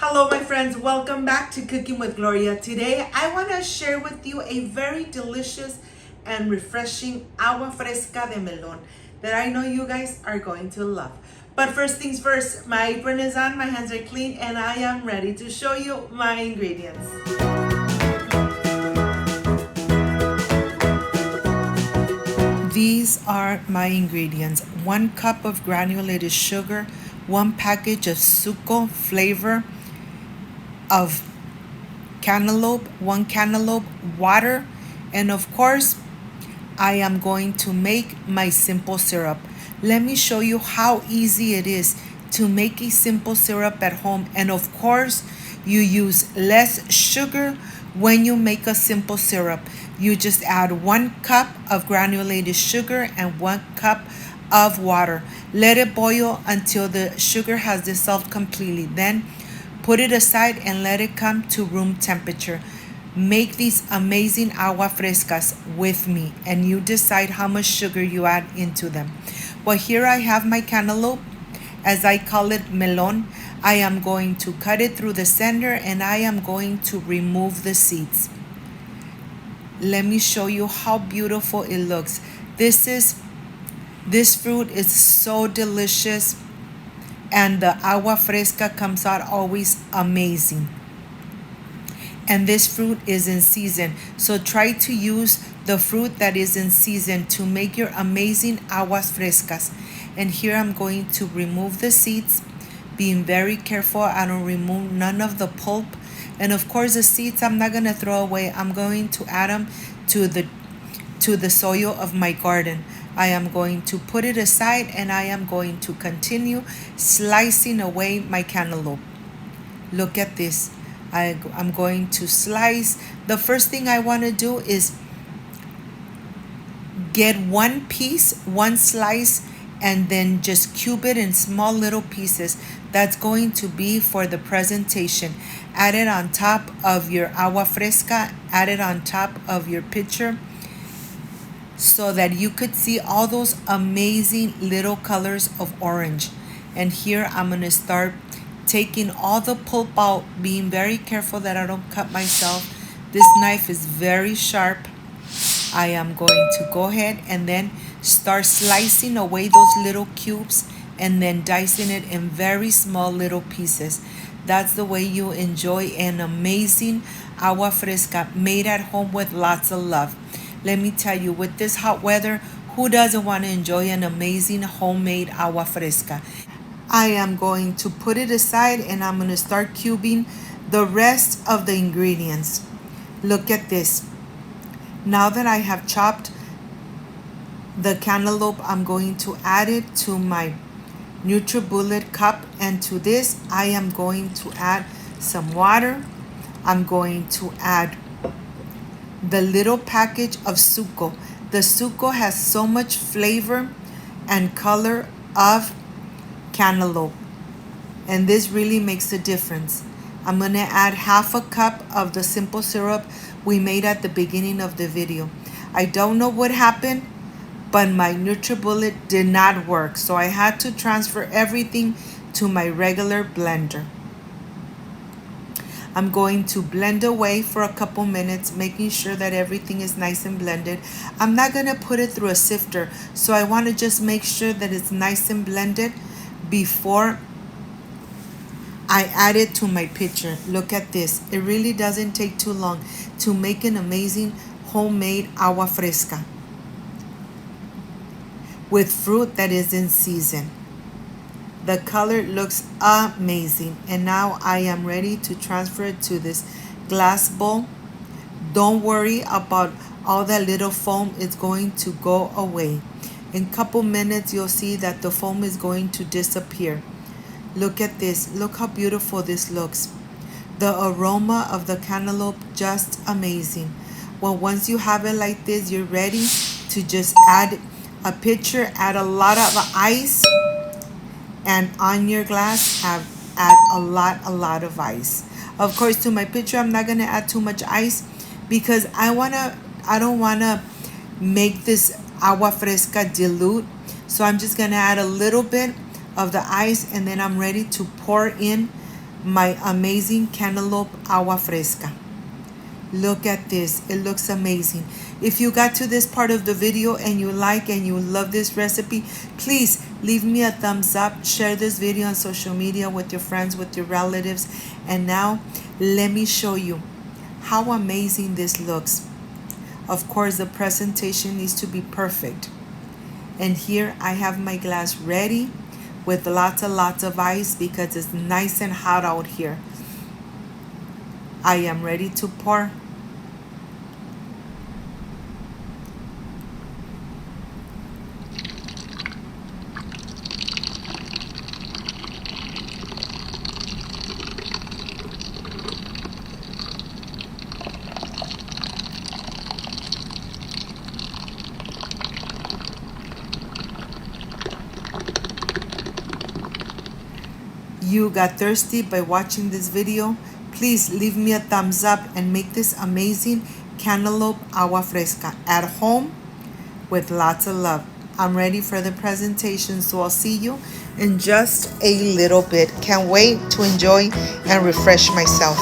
Hello my friends, welcome back to Cooking with Gloria. Today I want to share with you a very delicious and refreshing agua fresca de melon that I know you guys are going to love. But first things first, my apron is on, my hands are clean, and I am ready to show you my ingredients. These are my ingredients: 1 cup of granulated sugar, 1 package of Zuko flavor of cantaloupe, 1 cantaloupe, water, and of course, I am going to make my simple syrup. Let me show you how easy it is to make a simple syrup at home. And of course, you use less sugar when you make a simple syrup. You just add 1 cup of granulated sugar and 1 cup of water. Let it boil until the sugar has dissolved completely. Then put it aside and let it come to room temperature. Make these amazing agua frescas with me, and you decide how much sugar you add into them. Well, here I have my cantaloupe, as I call it melon. I am going to cut it through the center and I am going to remove the seeds. Let me show you how beautiful it looks. This fruit is so delicious, and the agua fresca comes out always amazing. And this fruit is in season, so try to use the fruit that is in season to make your amazing aguas frescas. And here I'm going to remove the seeds, being very careful I don't remove none of the pulp. And of course the seeds I'm not going to throw away. I'm going to add them to the soil of my garden. I am going to put it aside and I am going to continue slicing away my cantaloupe. Look at this. I'm going to slice. The first thing I want to do is get 1 piece, 1 slice, and then just cube it in small little pieces. That's going to be for the presentation. Add it on top of your agua fresca, add it on top of your pitcher, so that you could see all those amazing little colors of orange. And here I'm going to start taking all the pulp out, being very careful that I don't cut myself. This knife is very sharp. I am going to go ahead and then start slicing away those little cubes and then dicing it in very small little pieces. That's the way you enjoy an amazing agua fresca made at home with lots of love. Let me tell you, with this hot weather, who doesn't want to enjoy an amazing homemade agua fresca? I am going to put it aside and I'm going to start cubing the rest of the ingredients. Look at this. Now that I have chopped the cantaloupe, I'm going to add it to my NutriBullet cup, and to this I am going to add some water. I'm going to add the little package of Zuko. The Zuko has so much flavor and color of cantaloupe, and this really makes a difference. I'm going to add 1/2 cup of the simple syrup we made at the beginning of the video. I don't know what happened, but my NutriBullet did not work, so I had to transfer everything to my regular blender. I'm going to blend away for a couple minutes, making sure that everything is nice and blended. I'm not going to put it through a sifter, so I want to just make sure that it's nice and blended before I add it to my pitcher. Look at this. It really doesn't take too long to make an amazing homemade agua fresca with fruit that is in season. The color looks amazing, and now I am ready to transfer it to this glass bowl. Don't worry about all that little foam. It's going to go away. In a couple minutes you'll see that the foam is going to disappear. Look at this. Look how beautiful this looks. The aroma of the cantaloupe, just amazing. Well, once you have it like this, you're ready to just add a pitcher, add a lot of ice, and on your glass add a lot of ice. Of course, to my pitcher I'm not going to add too much ice because I don't want to make this agua fresca dilute. So I'm just going to add a little bit of the ice, and then I'm ready to pour in my amazing cantaloupe agua fresca. Look at this. It looks amazing. If you got to this part of the video and you like and you love this recipe, please leave me a thumbs up. Share this video on social media with your friends, with your relatives. And now, let me show you how amazing this looks. Of course, the presentation needs to be perfect. And here I have my glass ready with lots of ice because it's nice and hot out here. I am ready to pour. You got thirsty by watching this video? Please leave me a thumbs up and make this amazing cantaloupe agua fresca at home with lots of love. I'm ready for the presentation, so I'll see you in just a little bit. Can't wait to enjoy and refresh myself.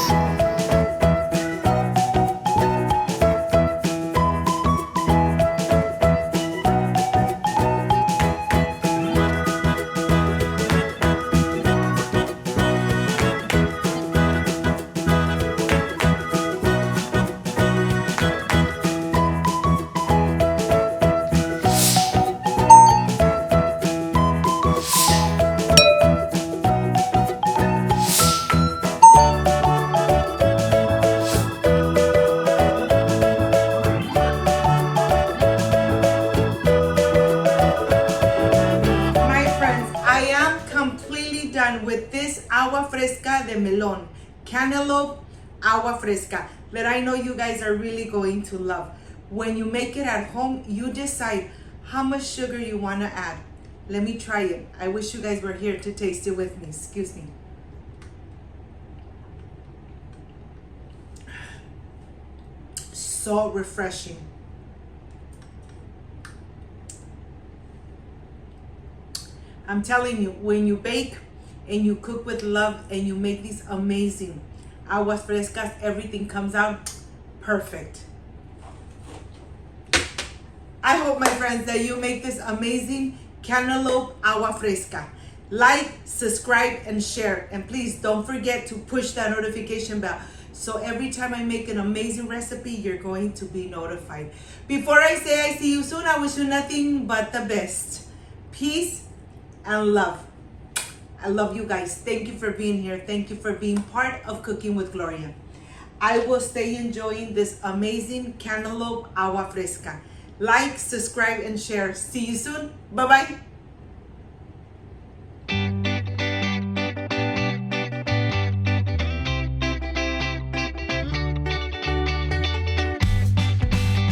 Done with this agua fresca de melon, cantaloupe agua fresca, that I know you guys are really going to love. When you make it at home, you decide how much sugar you want to add. Let me try it. I wish you guys were here to taste it with me. Excuse me. So refreshing. I'm telling you, when you bake and you cook with love and you make these amazing aguas frescas, everything comes out perfect. I hope, my friends, that you make this amazing cantaloupe agua fresca. Like, subscribe, and share. And please don't forget to push that notification bell, so every time I make an amazing recipe, you're going to be notified. Before I say I see you soon, I wish you nothing but the best. Peace and love. I love you guys. Thank you for being here. Thank you for being part of Cooking with Gloria. I will stay enjoying this amazing cantaloupe agua fresca. Like, subscribe, and share. See you soon. Bye-bye.